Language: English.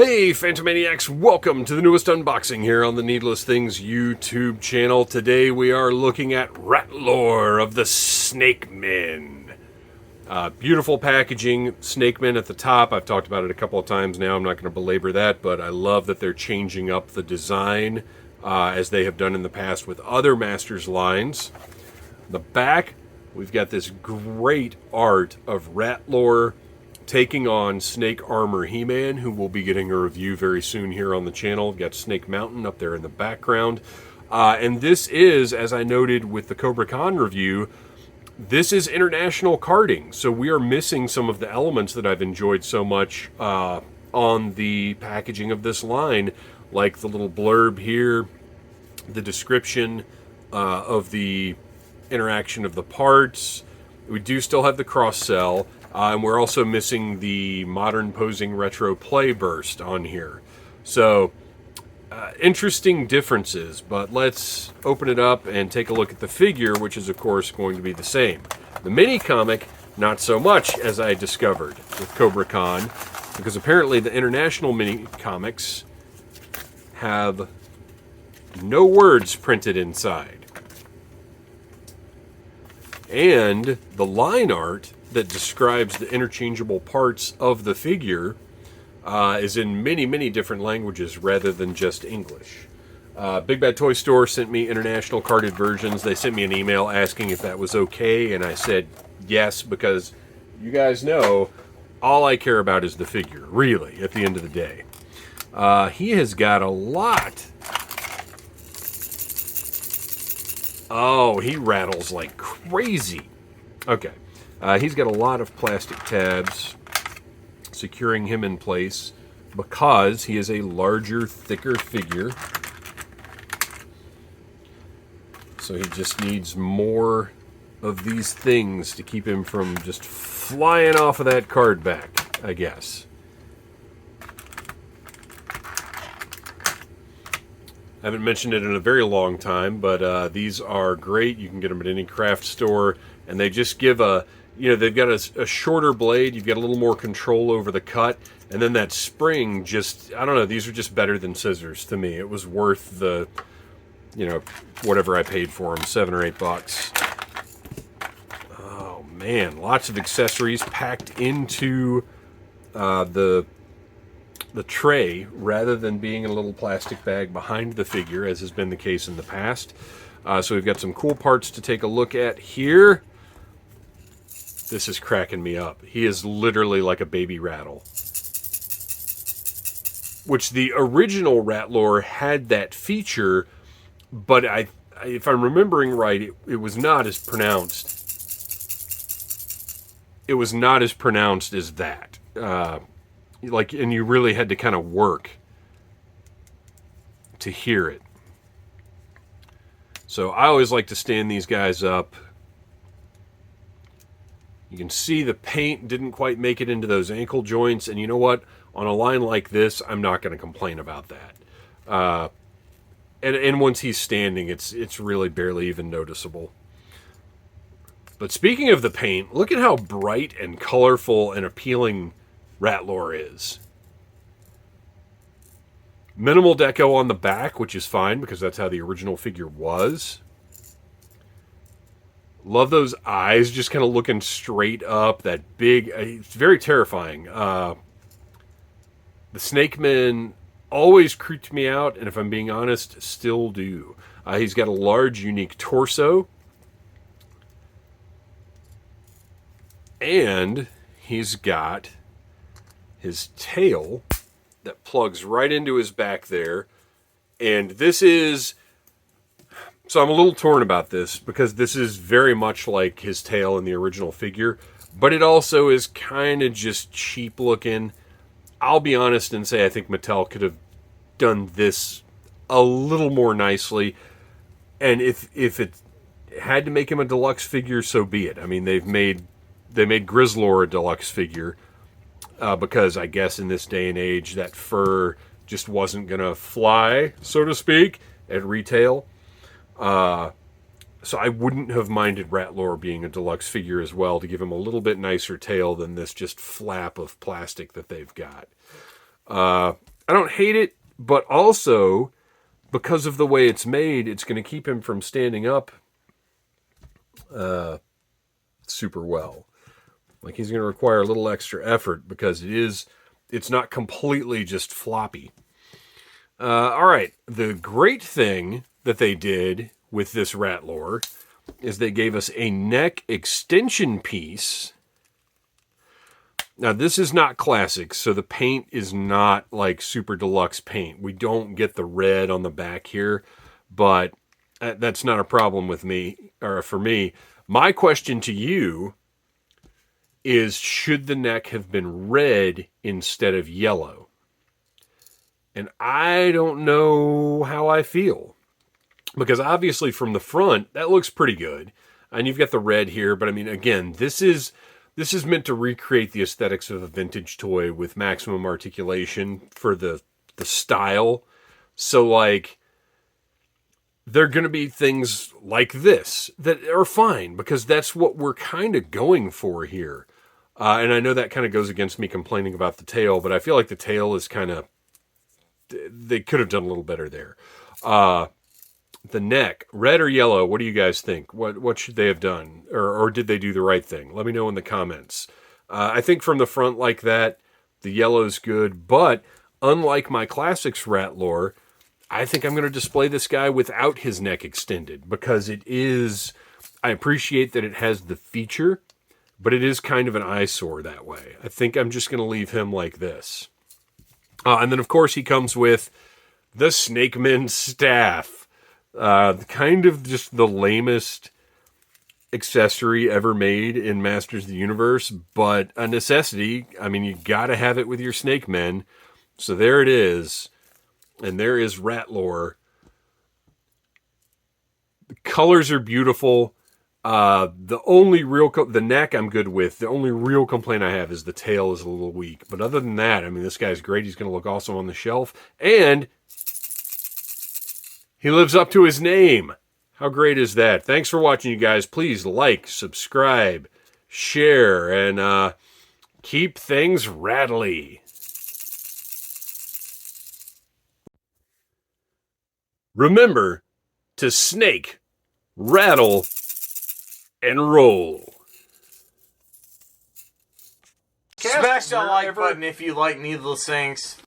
Hey Phantomaniacs, welcome to the newest unboxing here on the Needless Things YouTube channel. Today we are looking at Rattlor of the Snake Men. Beautiful packaging, Snake Men at the top. I've talked about it a couple of times now, I'm not going to belabor that, but I love that they're changing up the design as they have done in the past with other Masters lines. The back, we've got this great art of Rattlor taking on Snake Armor He-Man, who will be getting a review very soon here on the channel. We've got Snake Mountain up there in the background. And this is, as I noted with the Cobra Khan review, this is international carding. So we are missing some of the elements that I've enjoyed so much on the packaging of this line, like the little blurb here, the description of the interaction of the parts. We do still have the cross-sell. And we're also missing the modern posing retro play burst on here. So, interesting differences, but let's open it up and take a look at the figure, which is of course going to be the same. The mini comic, not so much, as I discovered with Cobra Khan, because apparently the international mini comics have no words printed inside. And the line art that describes the interchangeable parts of the figure is in many, many different languages rather than just English. Big Bad Toy Store sent me international carded versions. They sent me an email asking if that was okay, and I said yes, because you guys know all I care about is the figure, really, at the end of the day. He has got a lot. Oh, he rattles like crazy. Okay. He's got a lot of plastic tabs securing him in place because he is a larger, thicker figure. So he just needs more of these things to keep him from just flying off of that card back, I guess. I haven't mentioned it in a very long time, but these are great. You can get them at any craft store, and they just give a... You know, they've got a shorter blade, you've got a little more control over the cut, and then that spring just, I don't know, these are just better than scissors to me. It was worth the, you know, whatever I paid for them, $7 or $8. Oh man, lots of accessories packed into the tray rather than being in a little plastic bag behind the figure, as has been the case in the past. So we've got some cool parts to take a look at here. This is cracking me up. He is literally like a baby rattle. Which the original Rattlor had that feature, but if I'm remembering right, it was not as pronounced. It was not as pronounced as that. And you really had to kind of work to hear it. So I always like to stand these guys up. You can see the paint didn't quite make it into those ankle joints, and you know what? On a line like this, I'm not going to complain about that. And once he's standing, it's really barely even noticeable. But speaking of the paint, look at how bright and colorful and appealing Rattlor is. Minimal deco on the back, which is fine because that's how the original figure was. Love those eyes just kind of looking straight up. That big, it's very terrifying. The Snake Men always creeped me out, and if I'm being honest, still do. He's got a large, unique torso. And he's got his tail that plugs right into his back there. And this is... So I'm a little torn about this because this is very much like his tail in the original figure, but it also is kind of just cheap looking. I'll be honest and say I think Mattel could have done this a little more nicely, and if it had to make him a deluxe figure, so be it. I mean, they made Grizzlor a deluxe figure because I guess in this day and age that fur just wasn't gonna fly, so to speak, at retail. So I wouldn't have minded Rattlor being a deluxe figure as well to give him a little bit nicer tail than this just flap of plastic that they've got. I don't hate it, but also because of the way it's made, it's going to keep him from standing up super well. Like, he's going to require a little extra effort because it's not completely just floppy. All right, the great thing that they did with this Rattlor is they gave us a neck extension piece. Now, this is not classic, so the paint is not like super deluxe paint. We don't get the red on the back here, but that's not a problem with me, or for me. My question to you is, should the neck have been red instead of yellow? And I don't know how I feel. Because obviously from the front, that looks pretty good. And you've got the red here, but I mean, again, this is meant to recreate the aesthetics of a vintage toy with maximum articulation for the style. So, like, there are going to be things like this that are fine, because that's what we're kind of going for here. And I know that kind of goes against me complaining about the tail, but I feel like the tail is kind of, they could have done a little better there. The neck, red or yellow, what do you guys think? What should they have done? Or did they do the right thing? Let me know in the comments. I think from the front like that, the yellow's good. But unlike my Classics Rattlor, I think I'm going to display this guy without his neck extended. Because it is, I appreciate that it has the feature, but it is kind of an eyesore that way. I think I'm just going to leave him like this. And then, of course, he comes with the Snakeman staff. Kind of just the lamest accessory ever made in Masters of the Universe, but a necessity. I mean, you gotta have it with your Snake Men. So there it is. And there is Rattlor. The colors are beautiful. The only real, the neck I'm good with. The only real complaint I have is the tail is a little weak. But other than that, I mean, this guy's great. He's going to look awesome on the shelf. And he lives up to his name. How great is that? Thanks for watching, you guys. Please like, subscribe, share, and keep things rattly. Remember to snake, rattle, and roll. Smash that like button if you like Needless Things.